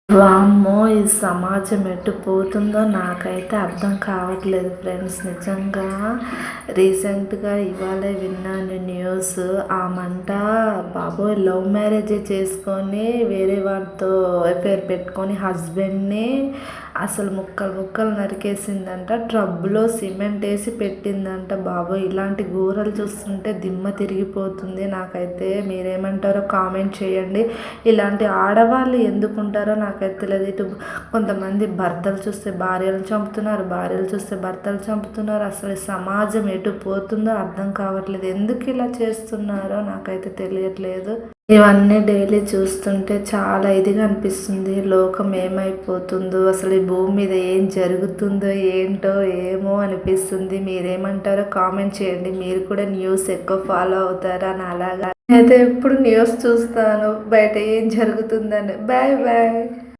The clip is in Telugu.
వామ్మో! ఈ సమాజం ఎటు పోతుందో నాకైతే అర్థం కావట్లేదు ఫ్రెండ్స్. నిజంగా రీసెంట్‌గా ఇవాళే విన్నాను న్యూస్. ఆమంట బాబోయ్! లవ్ మ్యారేజే చేసుకొని వేరే వాడితో ఎఫైర్ పెట్టుకొని హస్బెండ్‌ని అసలు ముక్కలు ముక్కలు నరికేసిందంట. ట్రబ్బులో సిమెంట్ ఏసి పెట్టిందంట. బాబోయ్! ఇలాంటి ఘోరాలు చూస్తుంటే దిమ్మ తిరిగిపోతుంది నాకైతే. మీరేమంటారో కామెంట్ చేయండి. ఇలాంటి ఆడవాళ్ళు ఎందుకుంటారో నాకైతే తెలియదు. ఇటు కొంతమంది భర్తలు చూస్తే భార్యలను చంపుతున్నారు, భార్యలు చూస్తే భర్తలు చంపుతున్నారు. అసలు ఈ సమాజం ఎటు పోతుందో అర్థం కావట్లేదు. ఎందుకు ఇలా చేస్తున్నారో నాకైతే తెలియట్లేదు. ఇవన్నీ డైలీ చూస్తుంటే చాలా ఇదిగా అనిపిస్తుంది. లోకం ఏమైపోతుందో, అసలు ఈ భూమి మీద ఏం జరుగుతుందో ఏంటో ఏమో అనిపిస్తుంది. మీరేమంటారో కామెంట్ చేయండి. మీరు కూడా న్యూస్ ఎక్కువ ఫాలో అవుతారా అని అలాగా? నేనైతే ఎప్పుడు న్యూస్ చూస్తాను బయట ఏం జరుగుతుందని. Bye bye.